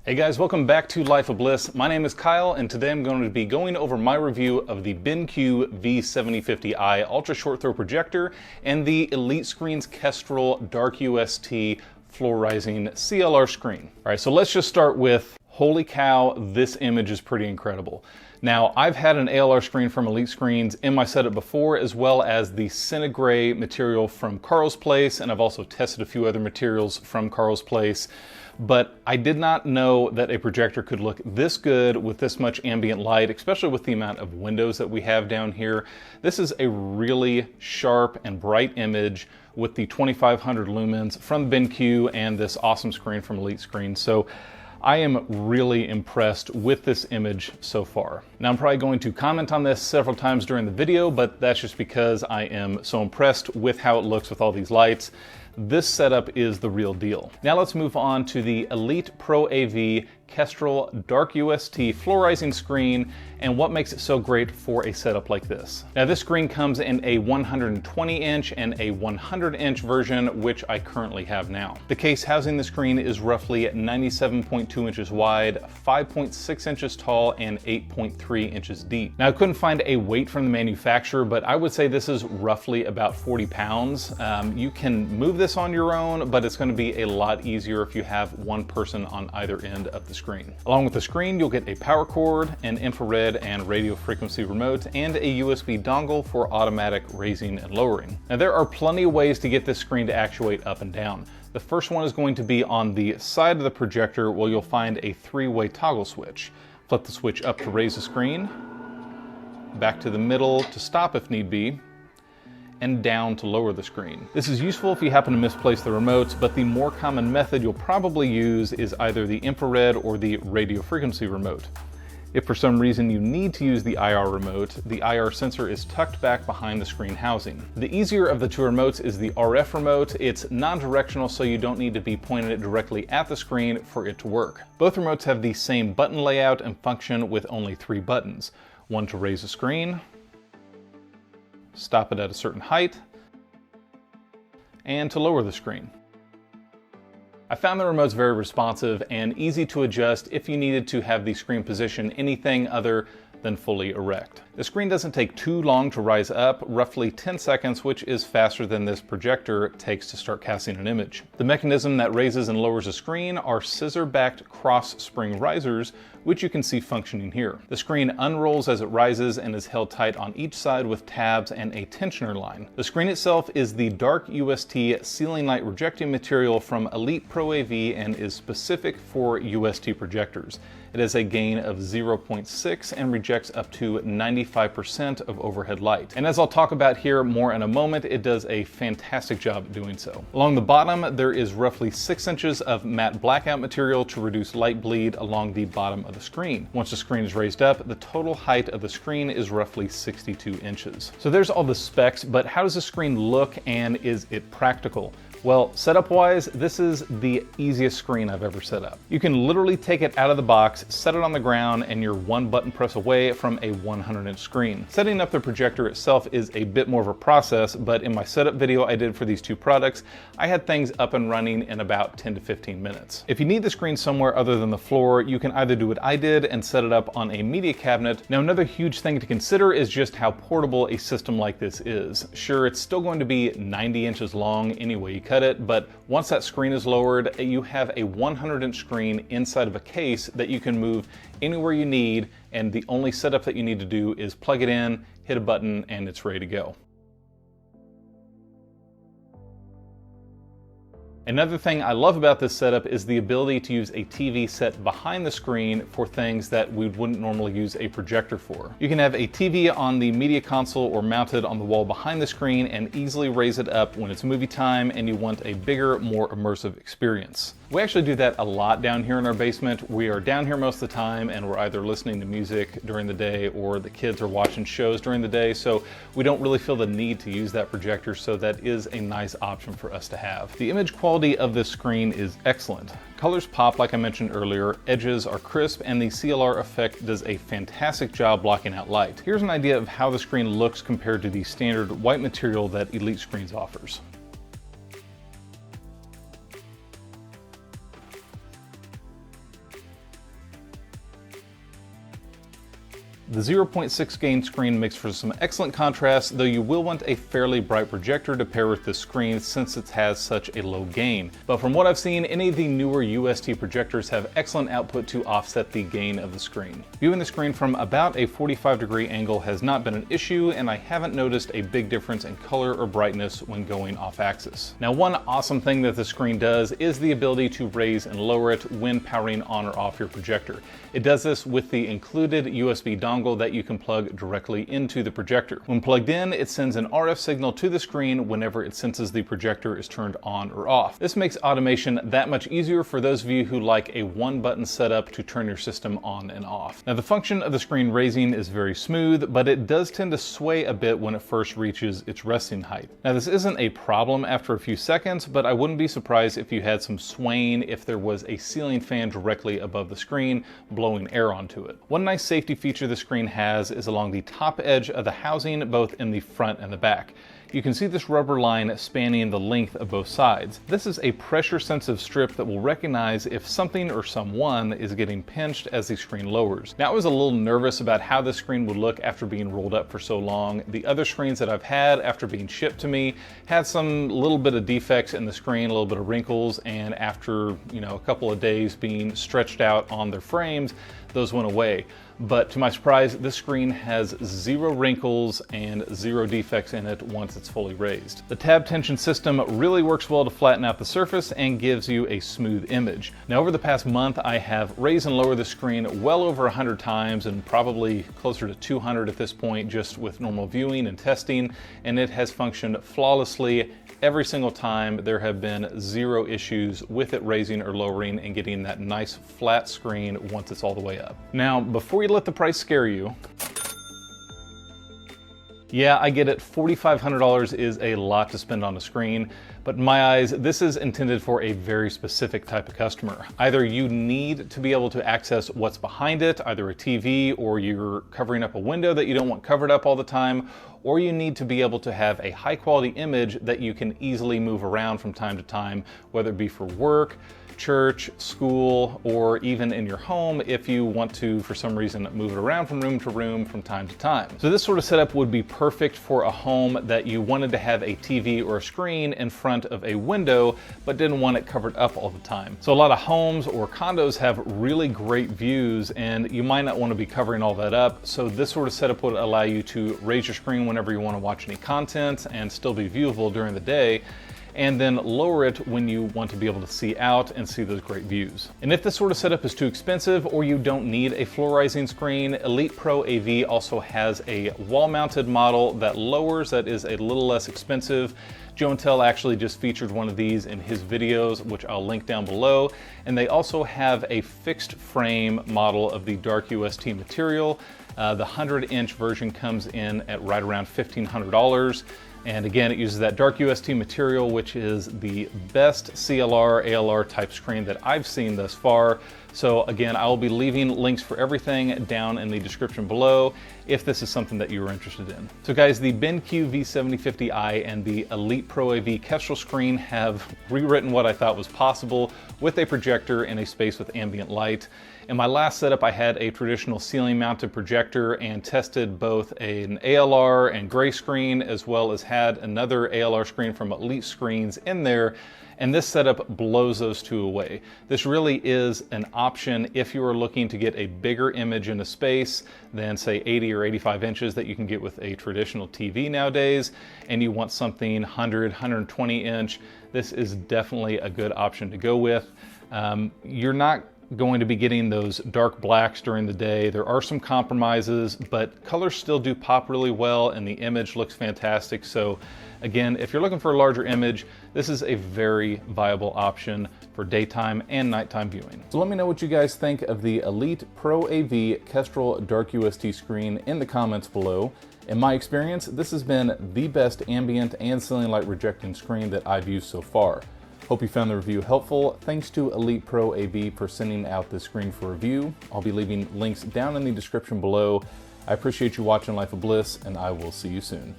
Hey guys, welcome back to Life of Bliss. My name is Kyle, and today I'm going to be going over my review of the BenQ V7050i Ultra Short Throw Projector and the Elite Screens Kestrel DarkUST Floor Rising CLR screen. All right, so let's just start with, holy cow, this image is pretty incredible. Now, I've had an ALR screen from Elite Screens in my setup before, as well as the Cine material from Carl's Place, and I've also tested a few other materials from Carl's Place. But I did not know that a projector could look this good with this much ambient light, especially with the amount of windows that we have down here. This is a really sharp and bright image with the 2500 lumens from BenQ and this awesome screen from Elite Screens. So I am really impressed with this image so far. Now, I'm probably going to comment on this several times during the video, but that's just because I am so impressed with how it looks with all these lights. This setup is the real deal. Now let's move on to the Elite Pro AV Kestrel DarkUST Floor Rising screen and what makes it so great for a setup like this. Now this screen comes in a 120-inch and a 100-inch version, which I currently have now. The case housing the screen is roughly 97.2 inches wide, 5.6 inches tall, and 8.3 inches deep. Now I couldn't find a weight from the manufacturer, but I would say this is roughly about 40 pounds. You can move this on your own, but it's going to be a lot easier if you have one person on either end of the screen. Along with the screen, you'll get a power cord, an infrared and radio frequency remote, and a USB dongle for automatic raising and lowering. Now there are plenty of ways to get this screen to actuate up and down. The first one is going to be on the side of the projector where you'll find a three-way toggle switch. Flip the switch up to raise the screen, back to the middle to stop if need be, and down to lower the screen. This is useful if you happen to misplace the remotes, but the more common method you'll probably use is either the infrared or the radio frequency remote. If for some reason you need to use the IR remote, the IR sensor is tucked back behind the screen housing. The easier of the two remotes is the RF remote. It's non-directional, so you don't need to be pointing it directly at the screen for it to work. Both remotes have the same button layout and function with only 3 buttons. One to raise the screen, stop it at a certain height, and to lower the screen. I found the remotes very responsive and easy to adjust if you needed to have the screen position anything other than fully erect. The screen doesn't take too long to rise up, roughly 10 seconds, which is faster than this projector takes to start casting an image. The mechanism that raises and lowers the screen are scissor-backed cross-spring risers, which you can see functioning here. The screen unrolls as it rises and is held tight on each side with tabs and a tensioner line. The screen itself is the DarkUST ceiling light rejecting material from Elite Pro AV and is specific for UST projectors. It has a gain of 0.6 and rejects up to 95% of overhead light. And as I'll talk about here more in a moment, it does a fantastic job at doing so. Along the bottom, there is roughly 6 inches of matte blackout material to reduce light bleed along the bottom of the screen. Once the screen is raised up, the total height of the screen is roughly 62 inches. So there's all the specs, but how does the screen look and is it practical? Well, setup-wise, this is the easiest screen I've ever set up. You can literally take it out of the box, set it on the ground, and you're one button press away from a 100-inch screen. Setting up the projector itself is a bit more of a process, but in my setup video I did for these two products, I had things up and running in about 10 to 15 minutes. If you need the screen somewhere other than the floor, you can either do what I did and set it up on a media cabinet. Now, another huge thing to consider is just how portable a system like this is. Sure, it's still going to be 90 inches long anyway you cut it, but once that screen is lowered, you have a 100-inch screen inside of a case that you can move anywhere you need, and the only setup that you need to do is plug it in, hit a button, and it's ready to go. Another thing I love about this setup is the ability to use a TV set behind the screen for things that we wouldn't normally use a projector for. You can have a TV on the media console or mounted on the wall behind the screen and easily raise it up when it's movie time and you want a bigger, more immersive experience. We actually do that a lot down here in our basement. We are down here most of the time and we're either listening to music during the day or the kids are watching shows during the day, so we don't really feel the need to use that projector, so that is a nice option for us to have. The image quality of this screen is excellent. Colors pop like I mentioned earlier, edges are crisp, and the CLR effect does a fantastic job blocking out light. Here's an idea of how the screen looks compared to the standard white material that Elite Screens offers. The 0.6 gain screen makes for some excellent contrast, though you will want a fairly bright projector to pair with this screen since it has such a low gain. But from what I've seen, any of the newer UST projectors have excellent output to offset the gain of the screen. Viewing the screen from about a 45-degree angle has not been an issue, and I haven't noticed a big difference in color or brightness when going off axis. Now, one awesome thing that the screen does is the ability to raise and lower it when powering on or off your projector. It does this with the included USB dongle that you can plug directly into the projector. When plugged in, it sends an RF signal to the screen whenever it senses the projector is turned on or off. This makes automation that much easier for those of you who like a one-button setup to turn your system on and off. Now, the function of the screen raising is very smooth, but it does tend to sway a bit when it first reaches its resting height. Now, this isn't a problem after a few seconds, but I wouldn't be surprised if you had some swaying if there was a ceiling fan directly above the screen blowing air onto it. One nice safety feature the screen has is along the top edge of the housing, both in the front and the back. You can see this rubber line spanning the length of both sides. This is a pressure-sensitive strip that will recognize if something or someone is getting pinched as the screen lowers. Now, I was a little nervous about how this screen would look after being rolled up for so long. The other screens that I've had after being shipped to me had some little bit of defects in the screen, a little bit of wrinkles, and after, a couple of days being stretched out on their frames, those went away. But to my surprise, this screen has 0 wrinkles and 0 defects in it once it's fully raised. The tab tension system really works well to flatten out the surface and gives you a smooth image. Now, over the past month, I have raised and lowered the screen well over 100 times and probably closer to 200 at this point, just with normal viewing and testing, and it has functioned flawlessly. Every single time. There have been 0 issues with it raising or lowering and getting that nice flat screen once it's all the way up. Now, before you let the price scare you, yeah, I get it, $4,500 is a lot to spend on a screen, but in my eyes, this is intended for a very specific type of customer. Either you need to be able to access what's behind it, either a TV, or you're covering up a window that you don't want covered up all the time, or you need to be able to have a high quality image that you can easily move around from time to time, whether it be for work, church, school, or even in your home if you want to, for some reason, move it around from room to room from time to time. So this sort of setup would be perfect for a home that you wanted to have a TV or a screen in front of a window, but didn't want it covered up all the time. So a lot of homes or condos have really great views, and you might not want to be covering all that up. So this sort of setup would allow you to raise your screen whenever you want to watch any content and still be viewable during the day, and then lower it when you want to be able to see out and see those great views. And if this sort of setup is too expensive or you don't need a floor rising screen, Elite Pro AV also has a wall mounted model that lowers, that is a little less expensive. Joe and Tell actually just featured one of these in his videos, which I'll link down below. And they also have a fixed frame model of the DarkUST material. The 100-inch version comes in at right around $1,500. And again, it uses that DarkUST material, which is the best CLR, ALR type screen that I've seen thus far. So again, I will be leaving links for everything down in the description below if this is something that you are interested in. So guys, the BenQ V7050i and the Elite Pro AV Kestrel screen have rewritten what I thought was possible with a projector in a space with ambient light. In my last setup, I had a traditional ceiling mounted projector and tested both an ALR and gray screen, as well as had another ALR screen from Elite Screens in there. And this setup blows those two away. This really is an option if you are looking to get a bigger image in a space than say 80 or 85 inches that you can get with a traditional TV nowadays, and you want something 100, 120 inch, this is definitely a good option to go with. You're not going to be getting those dark blacks during the day. There are some compromises, but colors still do pop really well and the image looks fantastic. So again, if you're looking for a larger image, this is a very viable option for daytime and nighttime viewing. So let me know what you guys think of the Elite Pro AV Kestrel DarkUST screen in the comments below. In my experience, this has been the best ambient and ceiling light rejecting screen that I've used so far. Hope you found the review helpful. Thanks to Elite Pro AV for sending out this screen for review. I'll be leaving links down in the description below. I appreciate you watching Life of Bliss, and I will see you soon.